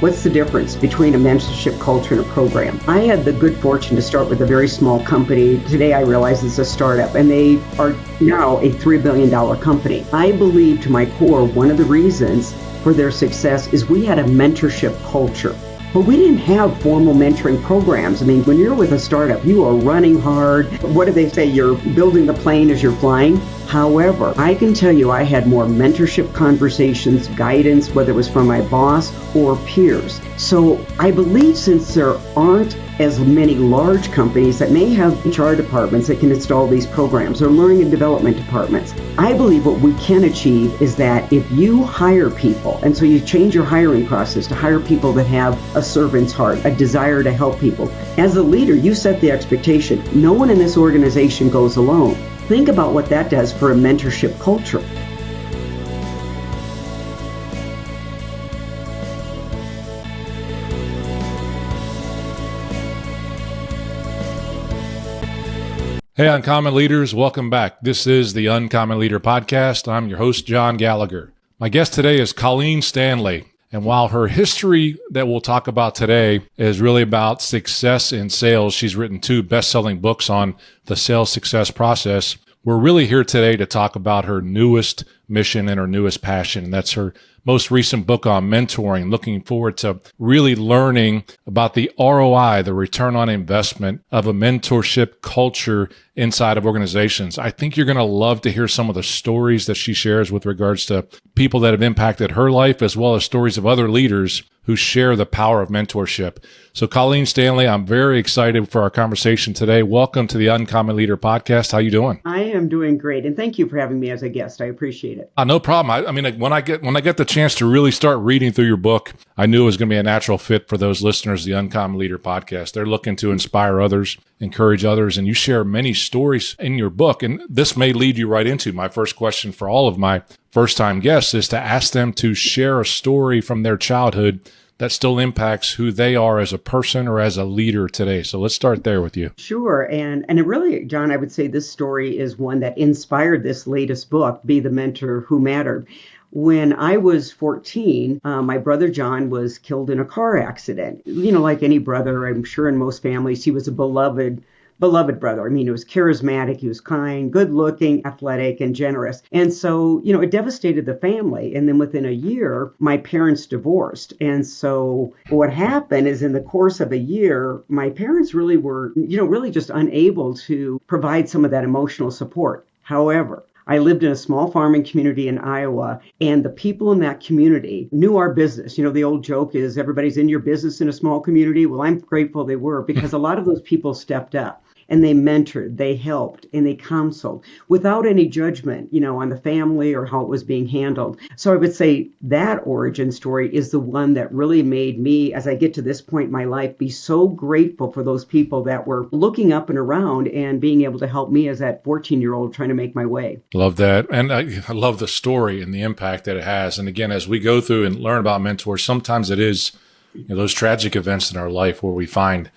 What's the difference between a mentorship culture and a program? I had the good fortune to start with a very small company. Today I realize it's a startup, and they are now a $3 billion company. I believe to my core one of the reasons for their success is we had a mentorship culture. But we didn't have formal mentoring programs. I mean, when you're with a startup, you are running hard. What do they say? You're building the plane as you're flying. However, I can tell you I had more mentorship conversations, guidance, whether it was from my boss or peers. So I believe since there aren't as many large companies that may have HR departments that can install these programs or learning and development departments, I believe what we can achieve is that if you hire people, and so you change your hiring process to hire people that have a servant's heart, a desire to help people. As a leader, you set the expectation. No one in this organization goes alone. Think about what that does for a mentorship culture. Hey, Uncommon Leaders, welcome back. This is the Uncommon Leader Podcast. I'm your host, John Gallagher. My guest today is Colleen Stanley. And while her history that we'll talk about today is really about success in sales, she's written 2 best-selling books on the sales success process. We're really here today to talk about her newest mission and her newest passion. And that's her most recent book on mentoring. Looking forward to really learning about the ROI, the return on investment of a mentorship culture inside of organizations. I think you're going to love to hear some of the stories that she shares with regards to people that have impacted her life, as well as stories of other leaders who share the power of mentorship. So Colleen Stanley, I'm very excited for our conversation today. Welcome to the Uncommon Leader Podcast. How you doing? I am doing great, and thank you for having me as a guest. I appreciate it. No problem. I mean, when I get the chance to really start reading through your book, I knew it was going to be a natural fit for those listeners of the Uncommon Leader Podcast. They're looking to inspire others, encourage others, and you share many stories in your book. And this may lead you right into my first question for all of my first-time guests is to ask them to share a story from their childhood that still impacts who they are as a person or as a leader today. So let's start there with you. Sure. And it really, John, I would say this story is one that inspired this latest book, Be the Mentor Who Mattered. When I was 14, my brother John was killed in a car accident. You know, like any brother, I'm sure in most families, he was a beloved brother. I mean, he was charismatic, he was kind, good looking, athletic, and generous. And so, you know, it devastated the family. And then within a year, my parents divorced. And so what happened is in the course of a year, my parents really were, really just unable to provide some of that emotional support. However, I lived in a small farming community in Iowa, and the people in that community knew our business. You know, the old joke is everybody's in your business in a small community. Well, I'm grateful they were, because a lot of those people stepped up. And they mentored, they helped, and they counseled without any judgment, on the family or how it was being handled. So I would say that origin story is the one that really made me, as I get to this point in my life, be so grateful for those people that were looking up and around and being able to help me as that 14-year-old trying to make my way. Love that. And I love the story and the impact that it has. And again, as we go through and learn about mentors, sometimes it is those tragic events in our life where we find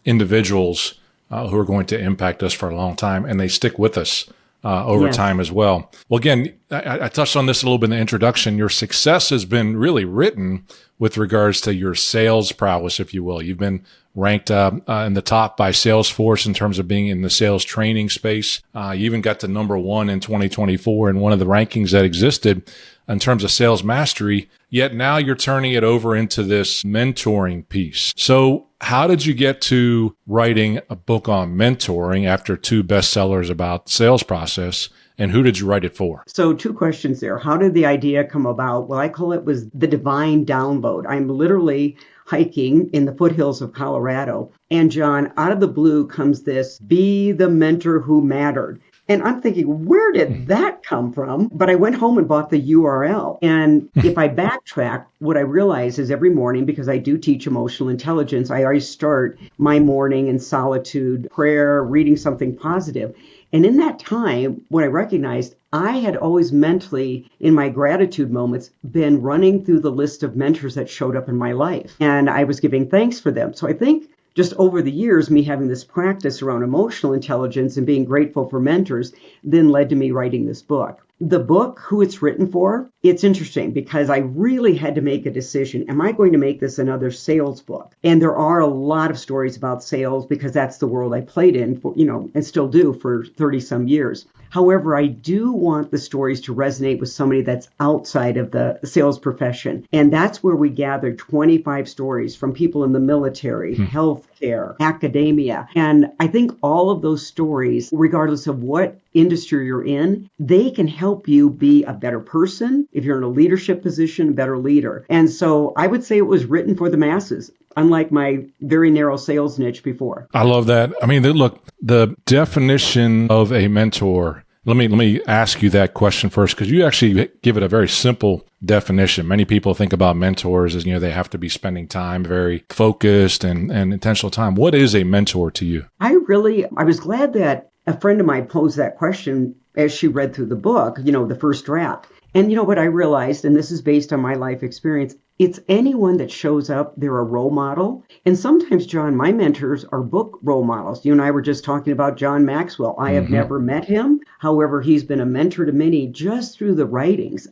individuals who are going to impact us for a long time, and they stick with us over time as well. Well, again, I touched on this a little bit in the introduction. Your success has been really written with regards to your sales prowess, if you will. You've been ranked in the top by Salesforce in terms of being in the sales training space. You even got to number 1 in 2024 in one of the rankings that existed in terms of sales mastery, yet now you're turning it over into this mentoring piece. So how did you get to writing a book on mentoring after 2 bestsellers about the sales process? And who did you write it for? So 2 questions there. How did the idea come about? Well, I call it was the divine download. I'm literally hiking in the foothills of Colorado. And John, out of the blue comes this, be the mentor who mattered. And I'm thinking, where did that come from? But I went home and bought the URL. And if I backtrack, what I realize is every morning, because I do teach emotional intelligence, I always start my morning in solitude, prayer, reading something positive. And in that time, what I recognized, I had always mentally, in my gratitude moments, been running through the list of mentors that showed up in my life. And I was giving thanks for them. So I think just over the years, me having this practice around emotional intelligence and being grateful for mentors then led to me writing this book. The book, who it's written for, it's interesting because I really had to make a decision. Am I going to make this another sales book? And there are a lot of stories about sales because that's the world I played in for, and still do for 30 some years. However, I do want the stories to resonate with somebody that's outside of the sales profession. And that's where we gathered 25 stories from people in the military, healthcare, academia. And I think all of those stories, regardless of what industry you're in, they can help you be a better person. If you're in a leadership position, a better leader. And so I would say it was written for the masses, unlike my very narrow sales niche before. I love that. I mean, look, the definition of a mentor, let me ask you that question first, because you actually give it a very simple definition. Many people think about mentors as, they have to be spending time, very focused and intentional time. What is a mentor to you? I was glad that a friend of mine posed that question as she read through the book, the first draft. And what I realized, and this is based on my life experience, it's anyone that shows up, they're a role model. And sometimes, John, my mentors are book role models. You and I were just talking about John Maxwell. I have never met him. However, he's been a mentor to many just through the writings.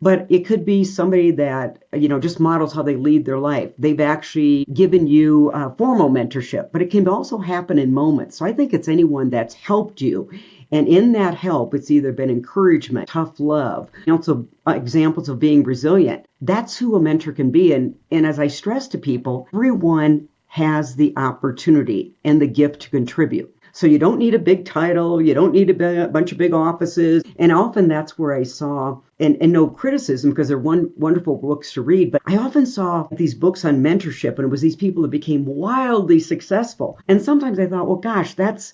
But it could be somebody that, just models how they lead their life. They've actually given you formal mentorship, but it can also happen in moments. So I think it's anyone that's helped you. And in that help, it's either been encouragement, tough love, also examples of being resilient. That's who a mentor can be. And as I stress to people, everyone has the opportunity and the gift to contribute. So you don't need a big title. You don't need a bunch of big offices. And often that's where I saw, and no criticism because they're wonderful books to read, but I often saw these books on mentorship, and it was these people that became wildly successful. And sometimes I thought, well, gosh, that's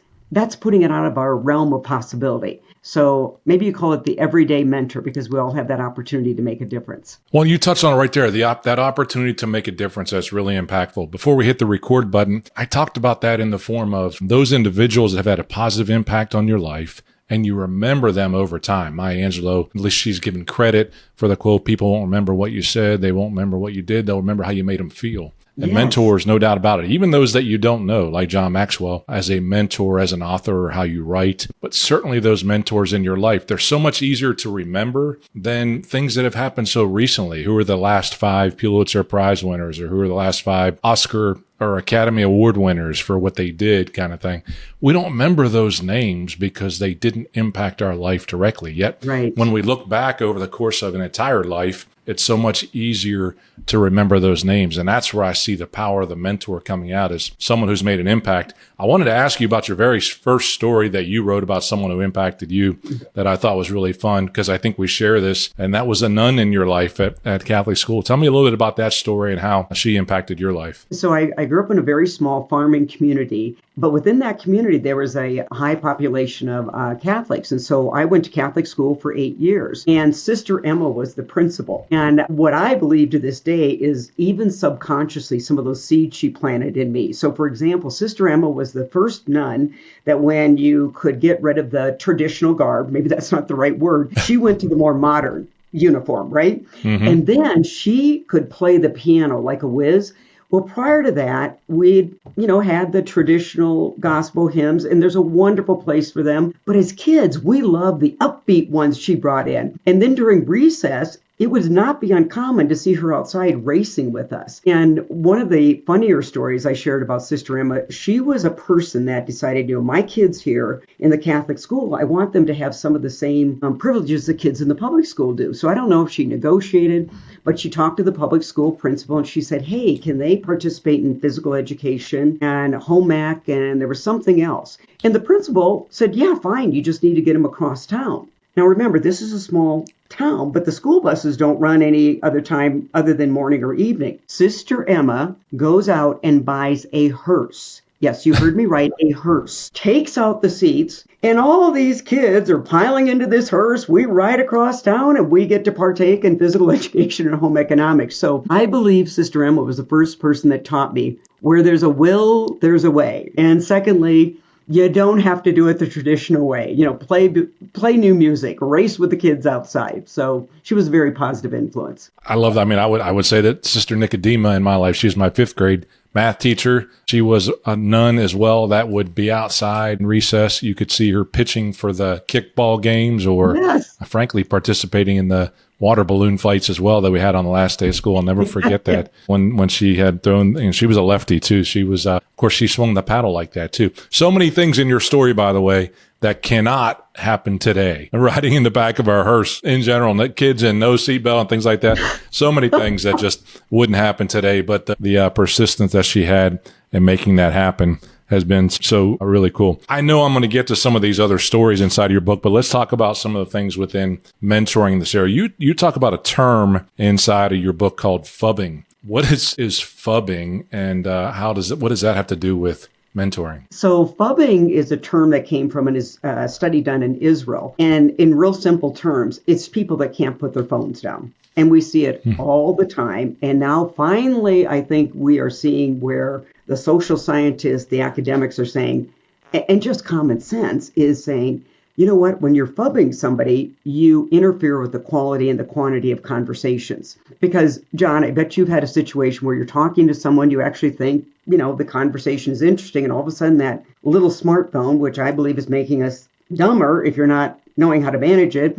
putting it out of our realm of possibility. So maybe you call it the everyday mentor because we all have that opportunity to make a difference. Well, you touched on it right there, that opportunity to make a difference. That's really impactful. Before we hit the record button, I talked about that in the form of those individuals that have had a positive impact on your life, and you remember them over time. Maya Angelou, at least she's given credit for the quote, people won't remember what you said, they won't remember what you did, they'll remember how you made them feel. And mentors, no doubt about it, even those that you don't know, like John Maxwell, as a mentor, as an author, or how you write, but certainly those mentors in your life, they're so much easier to remember than things that have happened so recently. Who are the last 5 Pulitzer Prize winners, or who are the last 5 Oscar or Academy Award winners for what they did kind of thing. We don't remember those names because they didn't impact our life directly. Yet when we look back over the course of an entire life, it's so much easier to remember those names. And that's where I see the power of the mentor coming out as someone who's made an impact. I wanted to ask you about your very first story that you wrote about someone who impacted you that I thought was really fun, because I think we share this. And that was a nun in your life at Catholic school. Tell me a little bit about that story and how she impacted your life. So I grew up in a very small farming community, but within that community, there was a high population of Catholics. And so I went to Catholic school for 8 years, and Sister Emma was the principal. And what I believe to this day is even subconsciously, some of those seeds she planted in me. So for example, Sister Emma was the first nun that when you could get rid of the traditional garb, maybe that's not the right word, she went to the more modern uniform, right? And then she could play the piano like a whiz. Well, prior to that, we'd, had the traditional gospel hymns, and there's a wonderful place for them. But as kids, we loved the upbeat ones she brought in. And then during recess, it would not be uncommon to see her outside racing with us. And one of the funnier stories I shared about Sister Emma, she was a person that decided, my kids here in the Catholic school, I want them to have some of the same privileges the kids in the public school do. So I don't know if she negotiated, but she talked to the public school principal and she said, hey, can they participate in physical education and home ec? And there was something else. And the principal said, yeah, fine. You just need to get them across town. Now, remember, this is a small town, but the school buses don't run any other time other than morning or evening. Sister Emma goes out and buys a hearse. Yes, you heard me right, a hearse. Takes out the seats, and all these kids are piling into this hearse. We ride across town, and we get to partake in physical education and home economics. So I believe Sister Emma was the first person that taught me where there's a will, there's a way. And secondly, you don't have to do it the traditional way. Play new music, race with the kids outside. So she was a very positive influence. I love that. I mean, I would say that Sister 𝐘𝐿𝐵𝐧 in my life, she was my 5th grade math teacher. She was a nun as well that would be outside in recess. You could see her pitching for the kickball games or Yes. frankly participating in the water balloon fights as well that we had on the last day of school. I'll never forget that when she had thrown, and she was a lefty too. She was, of course, she swung the paddle like that too. So many things in your story, by the way, that cannot happen today. Riding in the back of our hearse in general, and kids in no seatbelt and things like that. So many things that just wouldn't happen today. But the persistence that she had in making that happen has been so really cool. I know I'm going to get to some of these other stories inside of your book, but let's talk about some of the things within mentoring this area. You talk about a term inside of your book called Phobbing. What is Phobbing, and what does that have to do with mentoring? So Phobbing is a term that came from a study done in Israel. And in real simple terms, it's people that can't put their phones down. And we see it all the time. And now finally, I think we are seeing where the social scientists, the academics are saying, and just common sense is saying, you know what, when you're phobbing somebody, you interfere with the quality and the quantity of conversations. Because, John, I bet you've had a situation where you're talking to someone, you actually think, the conversation is interesting, and all of a sudden that little smartphone, which I believe is making us dumber if you're not knowing how to manage it,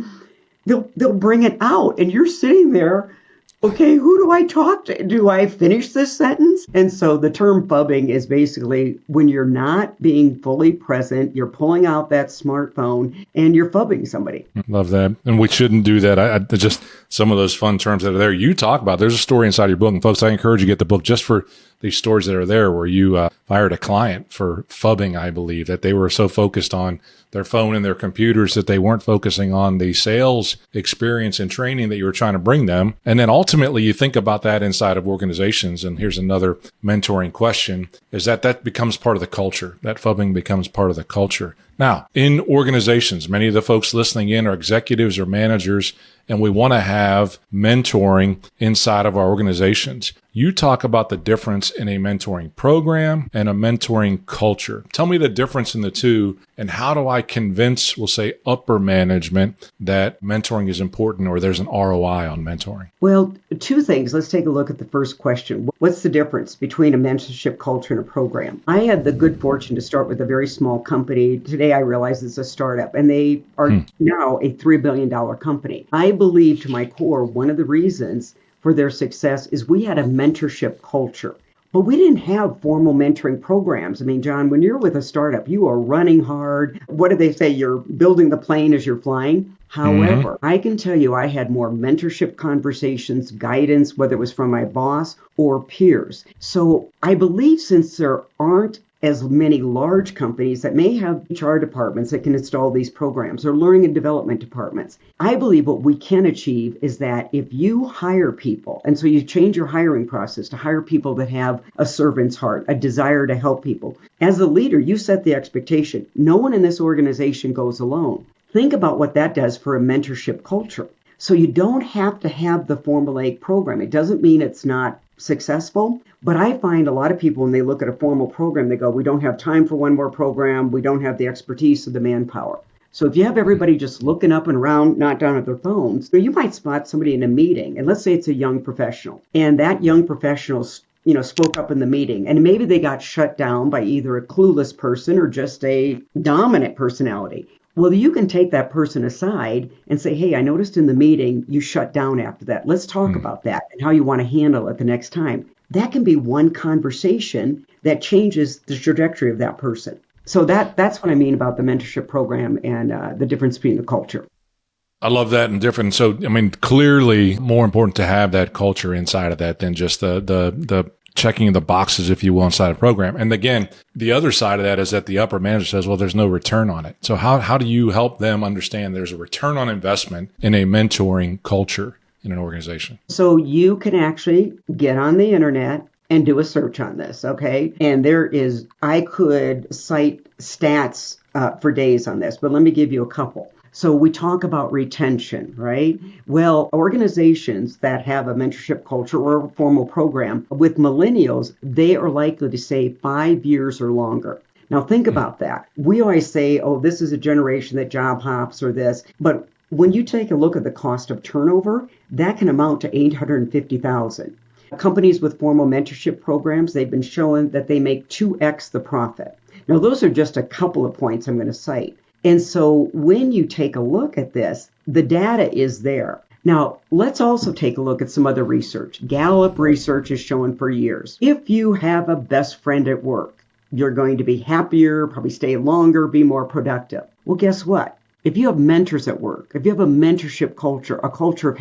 they'll bring it out, and you're sitting there, okay, who do I talk to? Do I finish this sentence? And so the term phobbing is basically when you're not being fully present, you're pulling out that smartphone and you're phobbing somebody. Love that. And we shouldn't do that. I just some of those fun terms that are there. You talk about, there's a story inside your book. And folks, I encourage you to get the book just for these stories that are there where you fired a client for phobbing, I believe, that they were so focused on their phone and their computers that they weren't focusing on the sales experience and training that you were trying to bring them. And then ultimately you think about that inside of organizations. And here's another mentoring question, is that becomes part of the culture. That phobbing becomes part of the culture. Now, in organizations, many of the folks listening in are executives or managers, and we want to have mentoring inside of our organizations. You talk about the difference in a mentoring program and a mentoring culture. Tell me the difference in the two, and how do I convince, we'll say, upper management that mentoring is important or there's an ROI on mentoring? Well, two things. Let's take a look at the first question. What's the difference between a mentorship culture and a program? I had the good fortune to start with a very small company. Today, I realize it's a startup, and they are now a $3 billion company. I believe to my core, one of the reasons for their success is we had a mentorship culture. But we didn't have formal mentoring programs. I mean, John, when you're with a startup, you are running hard. What do they say? You're building the plane as you're flying. However, I can tell you I had more mentorship conversations, guidance, whether it was from my boss or peers. So I believe since there aren't as many large companies that may have HR departments that can install these programs or learning and development departments, I believe what we can achieve is that if you hire people, and so you change your hiring process to hire people that have a servant's heart, a desire to help people. As a leader, you set the expectation. No one in this organization goes alone. Think about what that does for a mentorship culture. So you don't have to have the formulaic program. It doesn't mean it's not successful, but I find a lot of people when they look at a formal program, they go, we don't have time for one more program. We don't have the expertise or the manpower. So if you have everybody just looking up and around, not down at their phones, you might spot somebody in a meeting, and let's say it's a young professional, and that young professional spoke up in the meeting, and maybe they got shut down by either a clueless person or just a dominant personality. Well, you can take that person aside and say, hey, I noticed in the meeting you shut down after that. Let's talk about that and how you want to handle it the next time. That can be one conversation that changes the trajectory of that person. So that's what I mean about the mentorship program and the difference between the culture. I love that and different. So, I mean, clearly more important to have that culture inside of that than just the checking the boxes, if you will, inside a program. And again, the other side of that is that the upper manager says, well, there's no return on it. So how do you help them understand there's a return on investment in a mentoring culture in an organization? So you can actually get on the internet and do a search on this, okay? And I could cite stats for days on this, but let me give you a couple. So we talk about retention, right? Well, organizations that have a mentorship culture or a formal program with millennials, they are likely to say 5 years or longer. Now think about that. We always say, oh, this is a generation that job hops or this, but when you take a look at the cost of turnover, that can amount to $850,000. Companies with formal mentorship programs, they've been shown that they make 2x the profit. Now, those are just a couple of points I'm going to cite. And so when you take a look at this, the data is there. Now, let's also take a look at some other research. Gallup research has shown for years, if you have a best friend at work, you're going to be happier, probably stay longer, be more productive. Well, guess what? If you have mentors at work, if you have a mentorship culture, a culture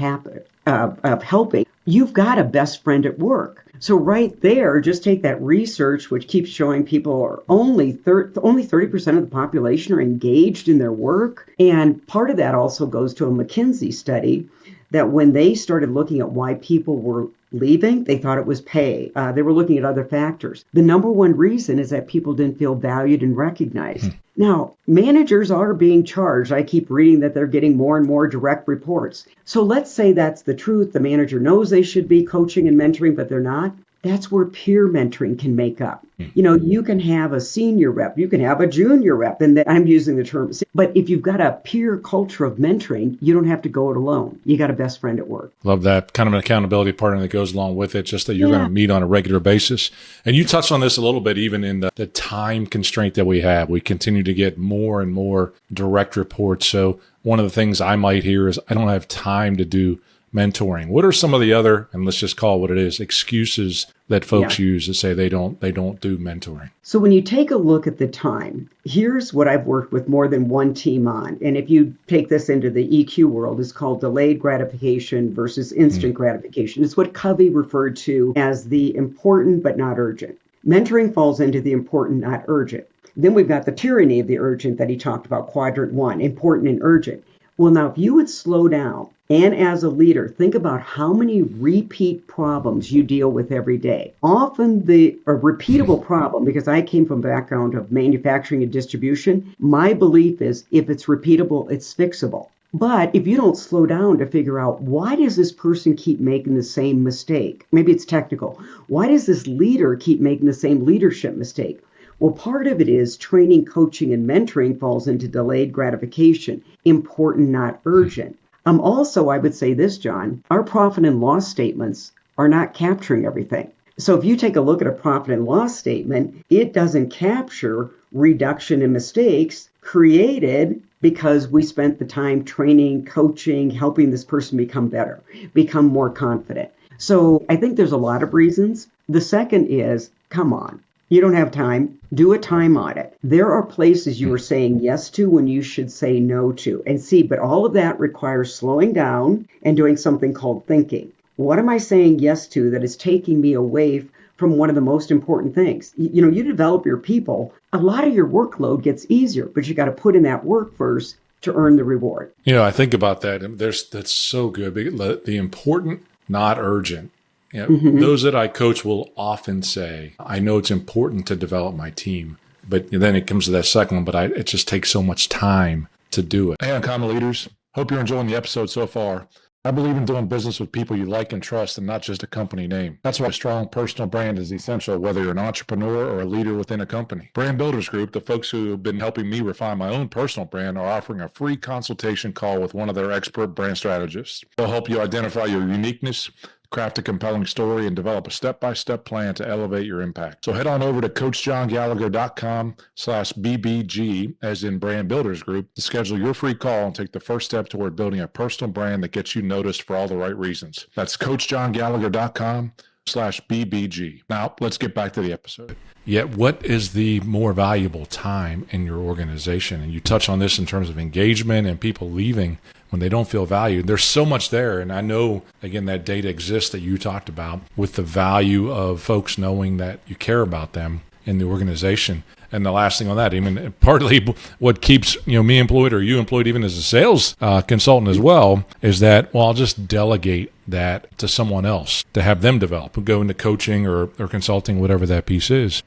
of helping, you've got a best friend at work. So right there, just take that research, which keeps showing people are only 30% of the population are engaged in their work. And part of that also goes to a McKinsey study that when they started looking at why people were leaving, they thought it was pay. They were looking at other factors. The number one reason is that people didn't feel valued and recognized. Now, managers are being charged. I keep reading that they're getting more and more direct reports. So let's say that's the truth. The manager knows they should be coaching and mentoring, but they're not. That's where peer mentoring can make up. You know, you can have a senior rep, you can have a junior rep, and I'm using the term, but if you've got a peer culture of mentoring, you don't have to go it alone. You got a best friend at work. Love that kind of an accountability partner that goes along with it, just that you're going to meet on a regular basis. And you touched on this a little bit, even in the time constraint that we have. We continue to get more and more direct reports. So one of the things I might hear is, I don't have time to do mentoring. What are some of the other, and let's just call it what it is, excuses that folks use to say they don't do mentoring? So when you take a look at the time, here's what I've worked with more than one team on. And if you take this into the EQ world, it's called delayed gratification versus instant gratification. It's what 𝐘𝐨𝐿 referred to as the important but not urgent. Mentoring falls into the important, not urgent. Then we've got the tyranny of the urgent that he talked about, quadrant 1, important and urgent. Well, now, if you would slow down and as a leader, think about how many repeat problems you deal with every day. Often a repeatable problem, because I came from a background of manufacturing and distribution, my belief is if it's repeatable, it's fixable. But if you don't slow down to figure out, why does this person keep making the same mistake? Maybe it's technical. Why does this leader keep making the same leadership mistake? Well, part of it is training, coaching, and mentoring falls into delayed gratification, important, not urgent. Also, I would say this, John, our profit and loss statements are not capturing everything. So if you take a look at a profit and loss statement, it doesn't capture reduction in mistakes created because we spent the time training, coaching, helping this person become better, become more confident. So I think there's a lot of reasons. The second is, come on. You don't have time. Do a time audit. There are places you are saying yes to when you should say no to. And see, but all of that requires slowing down and doing something called thinking. What am I saying yes to that is taking me away from one of the most important things? You know, you develop your people, a lot of your workload gets easier, but you got to put in that work first to earn the reward. You know, I think about that. That's so good. The important, not urgent. You know, those that I coach will often say, I know it's important to develop my team, but then it comes to that second one, but it just takes so much time to do it. Hey, Uncommon Leaders. Hope you're enjoying the episode so far. I believe in doing business with people you like and trust and not just a company name. That's why a strong personal brand is essential, whether you're an entrepreneur or a leader within a company. Brand Builders Group, the folks who have been helping me refine my own personal brand, are offering a free consultation call with one of their expert brand strategists. They'll help you identify your uniqueness, craft a compelling story, and develop a step-by-step plan to elevate your impact. So head on over to CoachJohnGallagher.com/BBG, as in Brand Builders Group, to schedule your free call and take the first step toward building a personal brand that gets you noticed for all the right reasons. That's CoachJohnGallagher.com/BBG. Now, let's get back to the episode. Yet, what is the more valuable time in your organization? And you touch on this in terms of engagement and people leaving when they don't feel valued. There's so much there. And I know, again, that data exists that you talked about with the value of folks knowing that you care about them in the organization. And the last thing on that, I mean, partly what keeps me employed or you employed even as a sales consultant as well, is that, well, I'll just delegate that to someone else to have them develop, go into coaching or consulting, whatever that piece is.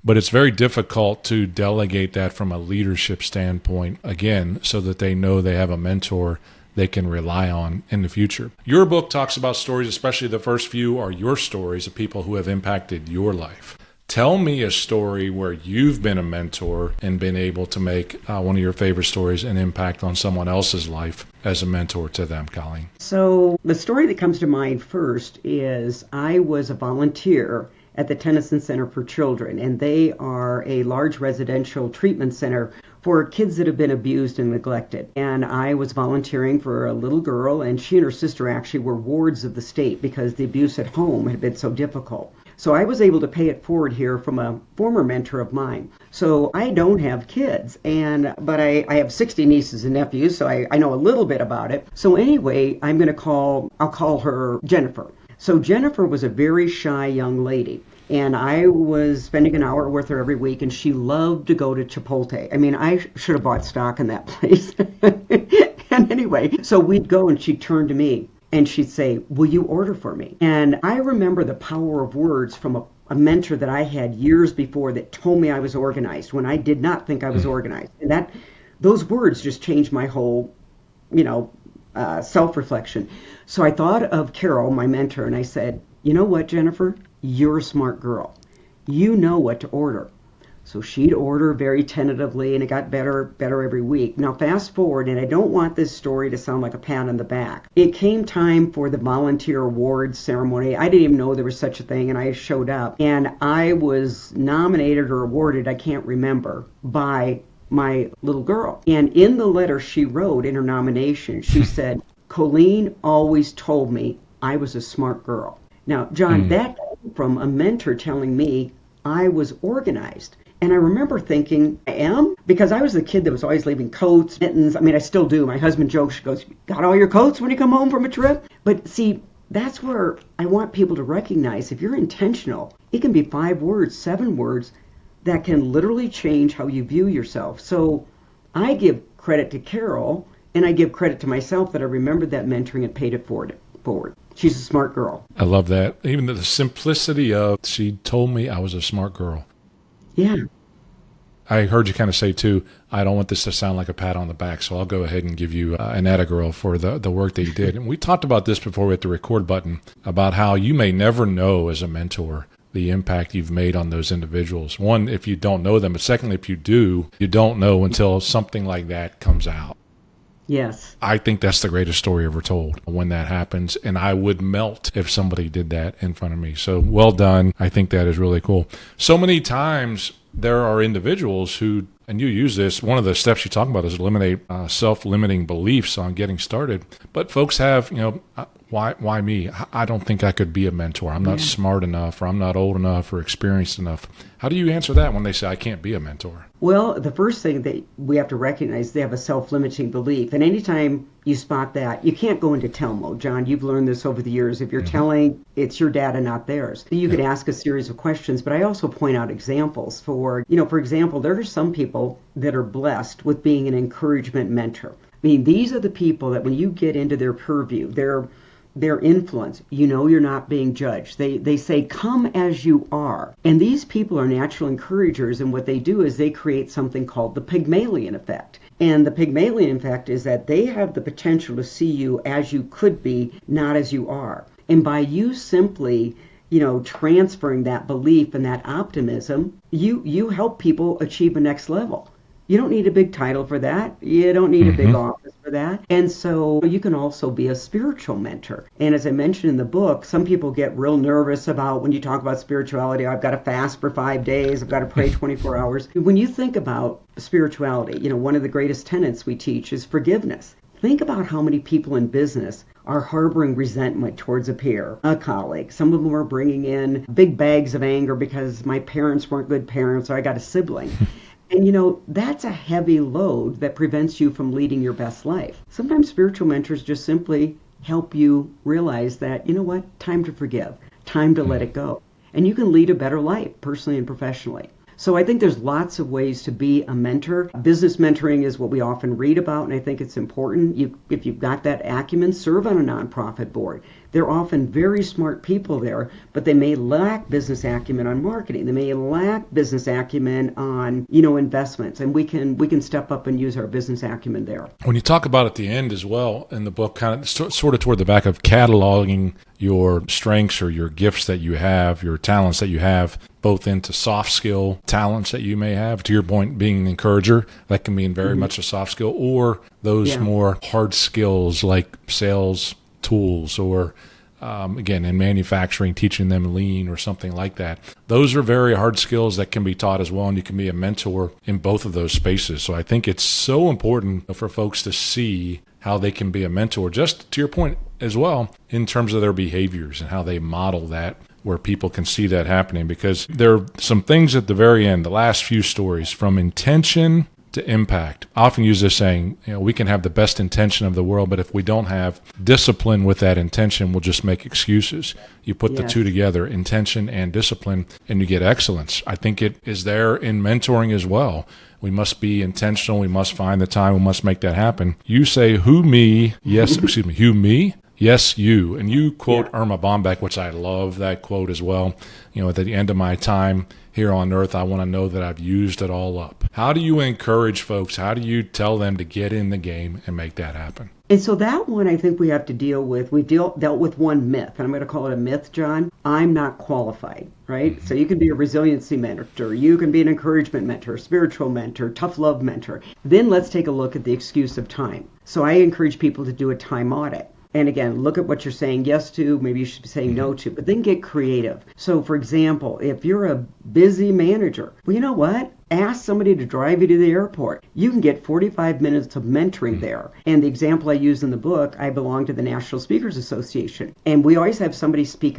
But it's very difficult to delegate that from a leadership standpoint, again, so that they know they have a mentor they can rely on in the future. Your book talks about stories, especially the first few are your stories of people who have impacted your life. Tell me a story where you've been a mentor and been able to make one of your favorite stories an impact on someone else's life as a mentor to them, Colleen. So the story that comes to mind first is I was a volunteer at the Tennyson Center for Children, and they are a large residential treatment center for kids that have been abused and neglected. And I was volunteering for a little girl, and she and her sister actually were wards of the state because the abuse at home had been so difficult. So I was able to pay it forward here from a former mentor of mine. So I don't have kids, but I have 60 nieces and nephews, so I know a little bit about it. So anyway, I'll call her Jennifer. So Jennifer was a very shy young lady, and I was spending an hour with her every week, and she loved to go to Chipotle. I mean, I should have bought stock in that place. And anyway, so we'd go, and she'd turn to me, and she'd say, "Will you order for me?" And I remember the power of words from a mentor that I had years before that told me I was organized when I did not think I was organized. And those words just changed my whole, self-reflection. So I thought of Carol, my mentor, and I said, "You know what, Jennifer? You're a smart girl. You know what to order." So she'd order very tentatively, and it got better every week. Now fast forward, and I don't want this story to sound like a pat on the back. It came time for the volunteer awards ceremony. I didn't even know there was such a thing, and I showed up. And I was nominated or awarded, I can't remember, by my little girl. And in the letter she wrote in her nomination, she said, "Colleen always told me I was a smart girl." Now, John, that came from a mentor telling me I was organized. And I remember thinking, I am? Because I was the kid that was always leaving coats, mittens. I mean, I still do. My husband jokes, she goes, "Got all your coats when you come home from a trip?" But see, that's where I want people to recognize if you're intentional, it can be 5 words, 7 words that can literally change how you view yourself. So I give credit to Carol, and I give credit to myself that I remembered that mentoring and paid it forward. She's a smart girl. I love that. Even the simplicity of, she told me I was a smart girl. Yeah. I heard you kind of say, too, I don't want this to sound like a pat on the back, so I'll go ahead and give you an attagirl for the work that you did. And we talked about this before we hit the record button, about how you may never know as a mentor the impact you've made on those individuals. One, if you don't know them, but secondly, if you do, you don't know until something like that comes out. Yes. I think that's the greatest story ever told when that happens, and I would melt if somebody did that in front of me. So well done. I think that is really cool. So many times there are individuals who, and you use this, one of the steps you talk about is eliminate self-limiting beliefs on getting started. But folks have, why me? I don't think I could be a mentor. I'm not smart enough, or I'm not old enough, or experienced enough. How do you answer that when they say, I can't be a mentor? Well, the first thing that we have to recognize, they have a self-limiting belief. And anytime you spot that, you can't go into tell mode. John, you've learned this over the years. If you're telling, it's your data, not theirs. You could ask a series of questions, but I also point out examples for example, there are some people that are blessed with being an encouragement mentor. I mean, these are the people that when you get into their purview, their influence, you're not being judged. They say, "Come as you are." And these people are natural encouragers, and what they do is they create something called the Pygmalion effect. And the Pygmalion effect is that they have the potential to see you as you could be, not as you are. And by you simply, transferring that belief and that optimism, you help people achieve a next level. You don't need a big title for that. You don't need a big office for that. And so you can also be a spiritual mentor. And as I mentioned in the book, some people get real nervous about when you talk about spirituality. I've got to fast for 5 days. I've got to pray 24 hours. When you think about spirituality, one of the greatest tenets we teach is forgiveness. Think about how many people in business are harboring resentment towards a peer, a colleague. Some of them are bringing in big bags of anger because my parents weren't good parents, or I got a sibling. And that's a heavy load that prevents you from leading your best life. Sometimes spiritual mentors just simply help you realize that, time to forgive, time to let it go. And you can lead a better life, personally and professionally. So I think there's lots of ways to be a mentor. Business mentoring is what we often read about, and I think it's important. If you've got that acumen, serve on a nonprofit board. They're often very smart people there, but they may lack business acumen on marketing. They may lack business acumen on, investments, and we can step up and use our business acumen there. When you talk about at the end as well in the book, kind of sort of toward the back of cataloging your strengths or your gifts that you have, your talents that you have, both into soft skill talents that you may have, to your point, being an encourager, that can be very much a soft skill, or those more hard skills like sales tools, or again, in manufacturing, teaching them lean or something like that. Those are very hard skills that can be taught as well, and you can be a mentor in both of those spaces. So I think it's so important for folks to see how they can be a mentor, just to your point as well, in terms of their behaviors and how they model that, where people can see that happening. Because there are some things at the very end, the last few stories, from intention to impact. I often use this saying, we can have the best intention of the world, but if we don't have discipline with that intention, we'll just make excuses. You put the two together, intention and discipline, and you get excellence. I think it is there in mentoring as well. We must be intentional. We must find the time. We must make that happen. You say, who me? Who me? Yes, you. And you quote Irma Bombeck, which I love that quote as well. At the end of my time here on earth, I want to know that I've used it all up. How do you encourage folks? How do you tell them to get in the game and make that happen? And so that one, I think we have to deal with. We dealt with one myth, and I'm going to call it a myth, John. I'm not qualified, right? So you can be a resiliency mentor. You can be an encouragement mentor, spiritual mentor, tough love mentor. Then let's take a look at the excuse of time. So I encourage people to do a time audit. And again, look at what you're saying yes to, maybe you should be saying no to, but then get creative. So for example, if you're a busy manager, well, you know what? Ask somebody to drive you to the airport. You can get 45 minutes of mentoring there. And the example I use in the book, I belong to the National Speakers Association. And we always have somebody pick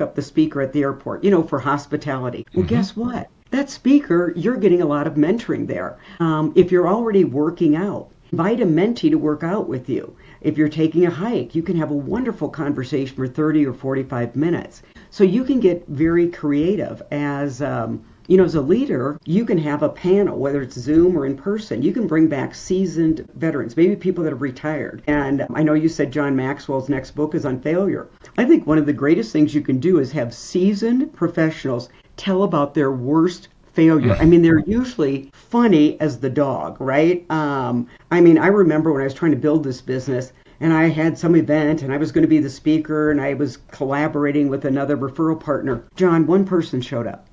up the speaker at the airport, for hospitality. Well, guess what? That speaker, you're getting a lot of mentoring there. If you're already working out, invite a mentee to work out with you. If you're taking a hike, you can have a wonderful conversation for 30 or 45 minutes. So you can get very creative as as a leader. You can have a panel, whether it's Zoom or in person. You can bring back seasoned veterans, maybe people that have retired. And I know you said John Maxwell's next book is on failure. I think one of the greatest things you can do is have seasoned professionals tell about their worst failure. I mean, they're usually funny as the dog, right? I remember when I was trying to build this business and I had some event and I was going to be the speaker and I was collaborating with another referral partner. John, one person showed up.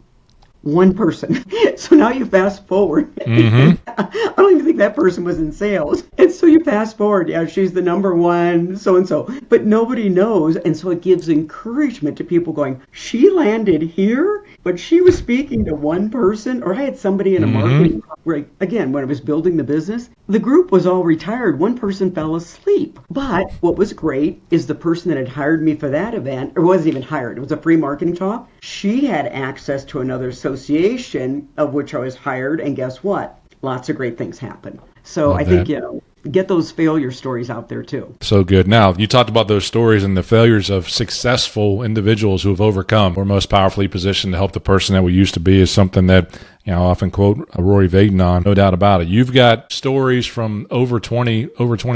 One person. So now you fast forward. I don't even think that person was in sales. And so you fast forward. Yeah, she's the number one, so-and-so. But nobody knows. And so it gives encouragement to people going, she landed here, but she was speaking to one person. Or I had somebody in a marketing, where, again, when I was building the business, the group was all retired. One person fell asleep. But what was great is the person that had hired me for that event, or wasn't even hired, it was a free marketing talk. She had access to another association of which I was hired, and guess what? Lots of great things happen. So I think, get those failure stories out there too. So good. Now, you talked about those stories and the failures of successful individuals who have overcome. We're most powerfully positioned to help the person that we used to be is something that, I often quote ROI Of on, no doubt about it. You've got stories from over 20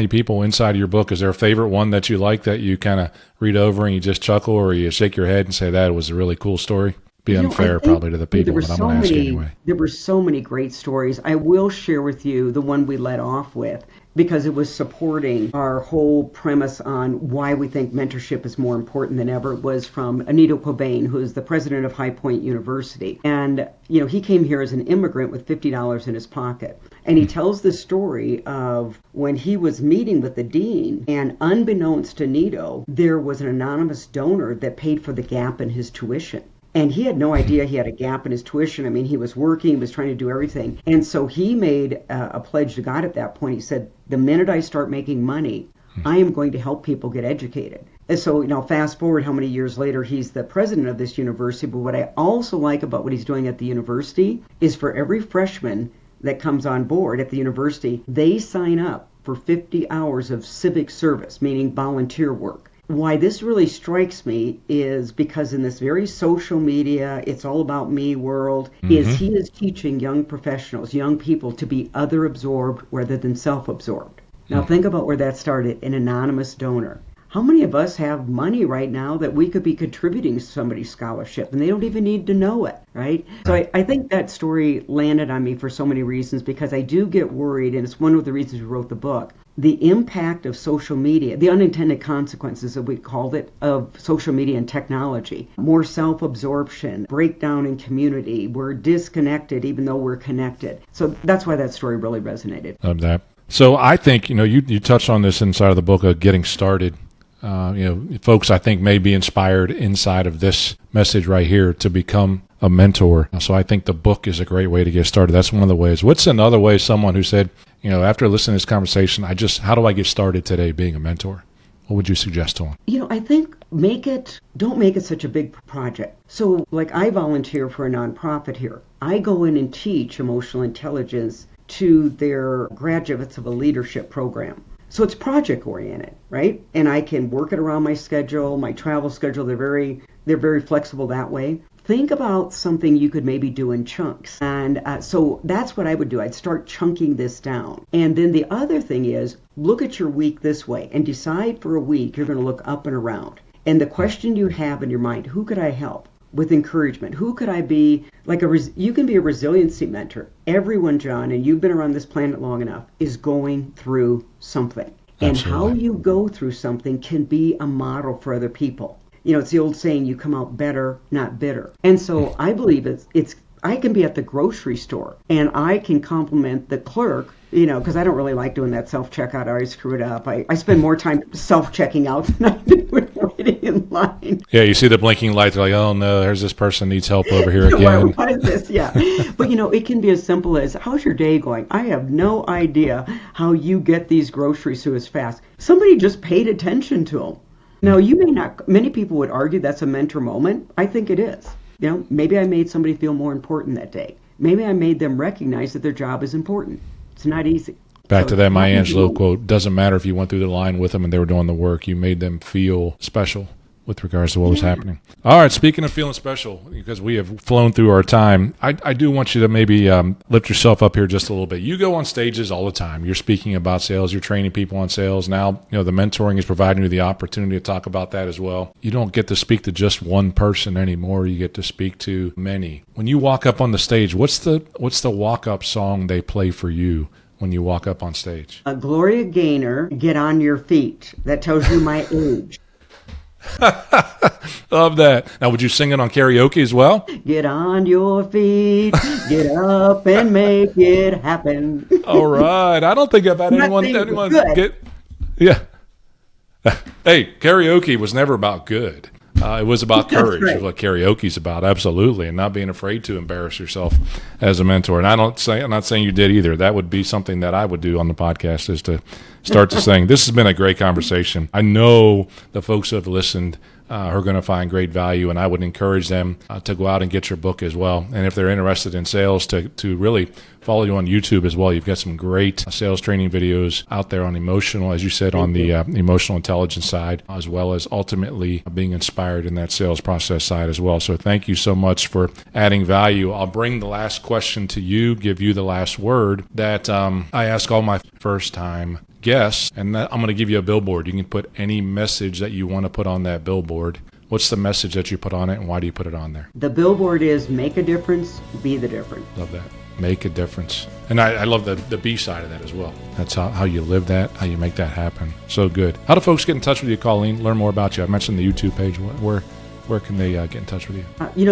people inside of your book. Is there a favorite one that you like that you kind of read over and you just chuckle, or you shake your head and say that was a really cool story? Be unfair probably to the people, but I'm going to ask you anyway. There were so many great stories. I will share with you the one we led off with, because it was supporting our whole premise on why we think mentorship is more important than ever. It was from 𝐘𝐞𝐵, who is the president of High Point University. And, he came here as an immigrant with $50 in his pocket. And he tells the story of when he was meeting with the dean, and unbeknownst to 𝐘𝐞𝐵, there was an anonymous donor that paid for the gap in his tuition. And he had no idea he had a gap in his tuition. I mean, he was working, he was trying to do everything. And so he made a pledge to God at that point. He said, the minute I start making money, I am going to help people get educated. And so, fast forward how many years later, he's the president of this university. But what I also like about what he's doing at the university is for every freshman that comes on board at the university, they sign up for 50 hours of civic service, meaning volunteer work. Why this really strikes me is because in this very social media, it's all about me world, is he is teaching young professionals, young people to be other absorbed rather than self-absorbed. Now think about where that started, an anonymous donor. how many of us have money right now that we could be contributing to somebody's scholarship and they don't even need to know it, right? So I think that story landed on me for so many reasons, because I do get worried, and it's one of the reasons we wrote the book, the impact of social media, the unintended consequences, as we called it, of social media and technology. More self-absorption, breakdown in community. We're disconnected even though we're connected. So that's why that story really resonated. Love that. So I think, you touched on this inside of the book of getting started. Folks, I think, may be inspired inside of this message right here to become a mentor. So I think the book is a great way to get started. That's one of the ways. What's another way someone who said, after listening to this conversation, how do I get started today being a mentor? What would you suggest to them? I think don't make it such a big project. So like I volunteer for a nonprofit here. I go in and teach emotional intelligence to their graduates of a leadership program. So it's project oriented, right? And I can work it around my schedule, my travel schedule. They're very flexible that way. Think about something you could maybe do in chunks. And so that's what I would do. I'd start chunking this down. And then the other thing is, look at your week this way and decide for a week you're going to look up and around. And the question you have in your mind, who could I help? With encouragement, who could I be? You can be a resiliency mentor. Everyone, John, and you've been around this planet long enough, is going through something. And Absolutely. how you go through something can be a model for other people. It's the old saying, you come out better, not bitter. And so I believe I can be at the grocery store and I can compliment the clerk, because I don't really like doing that self-checkout. I always screw it up. I spend more time self-checking out than I do waiting in line. Yeah, you see the blinking light. They're like, oh, no, there's this person needs help over here again. What is this? Yeah. But, it can be as simple as, how's your day going? I have no idea how you get these groceries through as fast. Somebody just paid attention to them. Now, you may not, many people would argue that's a mentor moment. I think it is. Maybe I made somebody feel more important that day. Maybe I made them recognize that their job is important. It's not easy. Back to that Maya Angelou quote, doesn't matter if you went through the line with them and they were doing the work, you made them feel special with regards to what was happening. All right, speaking of feeling special, because we have flown through our time, I do want you to maybe lift yourself up here just a little bit. You go on stages all the time. You're speaking about sales. You're training people on sales. Now, the mentoring is providing you the opportunity to talk about that as well. You don't get to speak to just one person anymore. You get to speak to many. When you walk up on the stage, what's the walk-up song they play for you when you walk up on stage? Gloria Gaynor, Get On Your Feet. That tells you my age. Love that. Now, would you sing it on karaoke as well? Get on your feet, get up and make it happen. All right. I don't think I've had anyone get. Yeah. Hey, karaoke was never about good. It was about courage. Right. It's what karaoke's about, absolutely, and not being afraid to embarrass yourself as a mentor. And I'm not saying you did either. That would be something that I would do on the podcast, is to start to sing. This has been a great conversation. I know the folks who have listened are going to find great value, and I would encourage them to go out and get your book as well. And if they're interested in sales, to really follow you on YouTube as well. You've got some great sales training videos out there on emotional, as you said, on the emotional intelligence side, as well as ultimately being inspired in that sales process side as well. So thank you so much for adding value. I'll bring the last question to you, give you the last word that I ask all my first-time guests, and I'm going to give you a billboard. You can put any message that you want to put on that billboard. What's the message that you put on it, and why do you put it on there? The billboard is make a difference, be the difference. Love that. Make a difference. And I love the B side of that as well. That's how you live that, how you make that happen. So good. How do folks get in touch with you, Colleen, learn more about you? I mentioned the YouTube page. Where can they get in touch with you?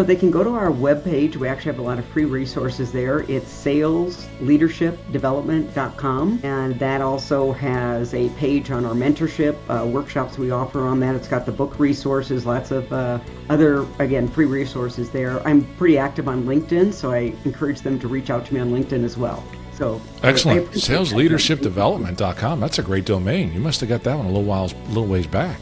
They can go to our webpage. We actually have a lot of free resources there. It's salesleadershipdevelopment.com. And that also has a page on our mentorship workshops we offer on that. It's got the book resources, lots of other, again, free resources there. I'm pretty active on LinkedIn, so I encourage them to reach out to me on LinkedIn as well. So excellent. Salesleadershipdevelopment.com. That's a great domain. You must have got that one a little ways back.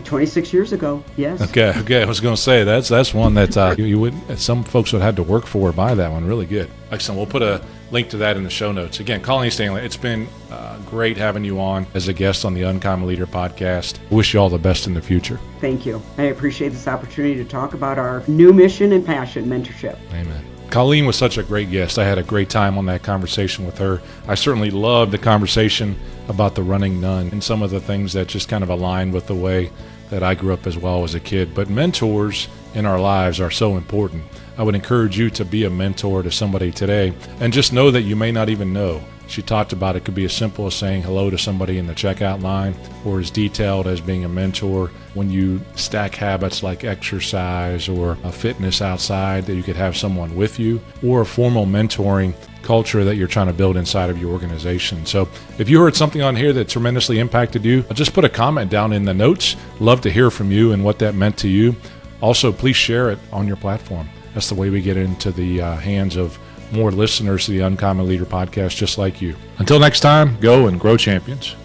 26 years ago, yes. Okay. I was going to say that's one that you would. Some folks would have had to work for to buy that one. Really good. Excellent. We'll put a link to that in the show notes. Again, Colleen Stanley, it's been great having you on as a guest on the Uncommon Leader podcast. Wish you all the best in the future. Thank you. I appreciate this opportunity to talk about our new mission and passion, mentorship. Amen. Colleen was such a great guest. I had a great time on that conversation with her. I certainly loved the conversation about the running nun and some of the things that just kind of aligned with the way that I grew up as well as a kid. But mentors in our lives are so important. I would encourage you to be a mentor to somebody today, and just know that you may not even know. She talked about it could be as simple as saying hello to somebody in the checkout line, or as detailed as being a mentor when you stack habits like exercise or a fitness outside, that you could have someone with you, or a formal mentoring culture that you're trying to build inside of your organization. So if you heard something on here that tremendously impacted you, just put a comment down in the notes. Love to hear from you and what that meant to you. Also, please share it on your platform. That's the way we get into the hands of more listeners to the Uncommon Leader podcast just like you. Until next time, go and grow champions.